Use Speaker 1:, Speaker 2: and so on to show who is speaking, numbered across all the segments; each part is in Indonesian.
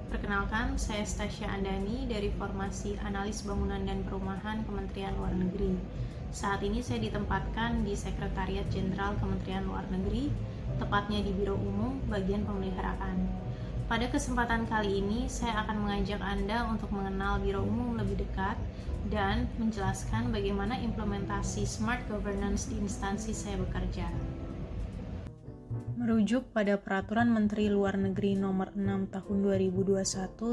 Speaker 1: Perkenalkan, saya Stasia Andani dari Formasi Analis Bangunan dan Perumahan Kementerian Luar Negeri. Saat ini saya ditempatkan di Sekretariat Jenderal Kementerian Luar Negeri, tepatnya di Biro Umum bagian pemeliharaan. Pada kesempatan kali ini, saya akan mengajak Anda untuk mengenal Biro Umum lebih dekat dan menjelaskan bagaimana implementasi Smart Governance di instansi saya bekerja. Merujuk pada Peraturan Menteri Luar Negeri Nomor 6 Tahun 2021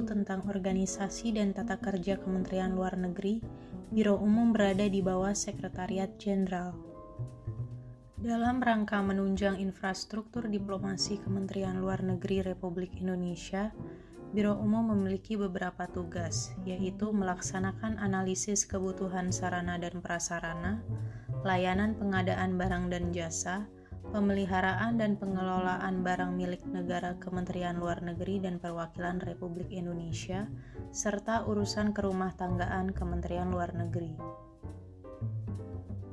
Speaker 1: tentang Organisasi dan Tata Kerja Kementerian Luar Negeri, Biro Umum berada di bawah Sekretariat Jenderal. Dalam rangka menunjang infrastruktur diplomasi Kementerian Luar Negeri Republik Indonesia, Biro Umum memiliki beberapa tugas, yaitu melaksanakan analisis kebutuhan sarana dan prasarana, layanan pengadaan barang dan jasa, pemeliharaan dan pengelolaan barang milik negara Kementerian Luar Negeri dan Perwakilan Republik Indonesia, serta urusan kerumah tanggaan Kementerian Luar Negeri.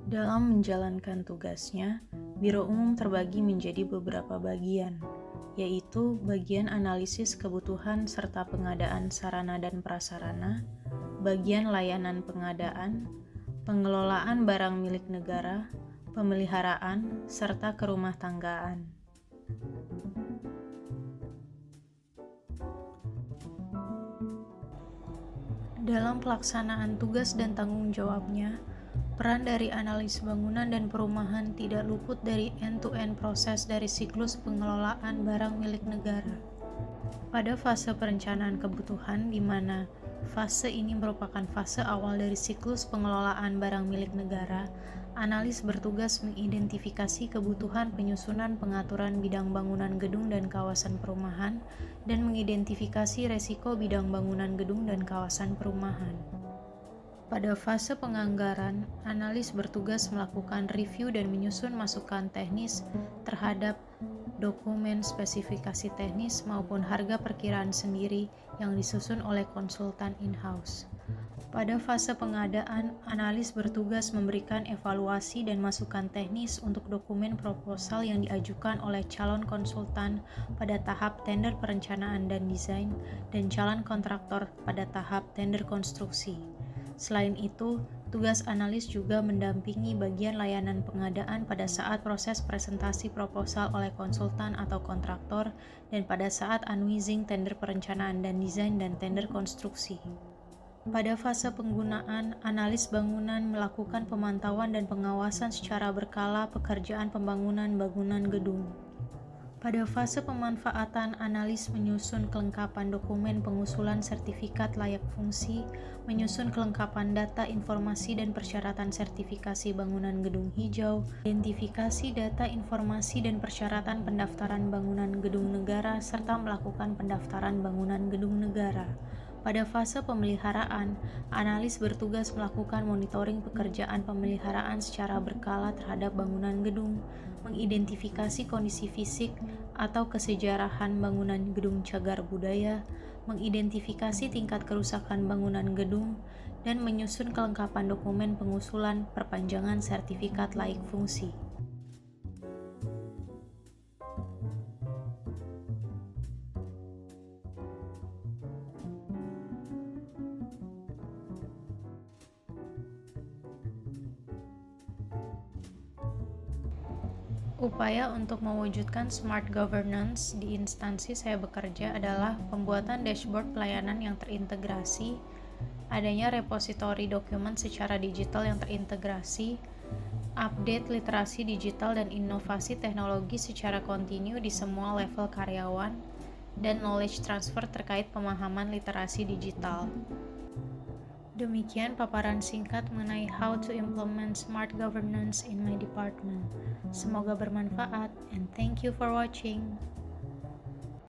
Speaker 1: Dalam menjalankan tugasnya, Biro Umum terbagi menjadi beberapa bagian, yaitu bagian analisis kebutuhan serta pengadaan sarana dan prasarana, bagian layanan pengadaan, pengelolaan barang milik negara, pemeliharaan, serta kerumah tanggaan. Dalam pelaksanaan tugas dan tanggung jawabnya, peran dari analis bangunan dan perumahan tidak luput dari end-to-end proses dari siklus pengelolaan barang milik negara. Pada fase perencanaan kebutuhan, di mana fase ini merupakan fase awal dari siklus pengelolaan barang milik negara, analis bertugas mengidentifikasi kebutuhan penyusunan pengaturan bidang bangunan gedung dan kawasan perumahan, dan mengidentifikasi resiko bidang bangunan gedung dan kawasan perumahan. Pada fase penganggaran, analis bertugas melakukan review dan menyusun masukan teknis terhadap dokumen spesifikasi teknis maupun harga perkiraan sendiri yang disusun oleh konsultan in-house. Pada fase pengadaan, analis bertugas memberikan evaluasi dan masukan teknis untuk dokumen proposal yang diajukan oleh calon konsultan pada tahap tender perencanaan dan desain dan calon kontraktor pada tahap tender konstruksi. Selain itu, tugas analis juga mendampingi bagian layanan pengadaan pada saat proses presentasi proposal oleh konsultan atau kontraktor dan pada saat unwizing tender perencanaan dan desain dan tender konstruksi. Pada fase penggunaan, analis bangunan melakukan pemantauan dan pengawasan secara berkala pekerjaan pembangunan bangunan gedung. Pada fase pemanfaatan, analis menyusun kelengkapan dokumen pengusulan sertifikat layak fungsi, menyusun kelengkapan data informasi dan persyaratan sertifikasi bangunan gedung hijau, identifikasi data informasi dan persyaratan pendaftaran bangunan gedung negara, serta melakukan pendaftaran bangunan gedung negara. Pada fase pemeliharaan, analis bertugas melakukan monitoring pekerjaan pemeliharaan secara berkala terhadap bangunan gedung, mengidentifikasi kondisi fisik atau kesejarahan bangunan gedung cagar budaya, mengidentifikasi tingkat kerusakan bangunan gedung, dan menyusun kelengkapan dokumen pengusulan perpanjangan sertifikat layak fungsi. Upaya untuk mewujudkan smart governance di instansi saya bekerja adalah pembuatan dashboard pelayanan yang terintegrasi, adanya repositori dokumen secara digital yang terintegrasi, update literasi digital dan inovasi teknologi secara kontinu di semua level karyawan, dan knowledge transfer terkait pemahaman literasi digital. Demikian paparan singkat mengenai how to implement smart governance in my department. Semoga bermanfaat and thank you for watching.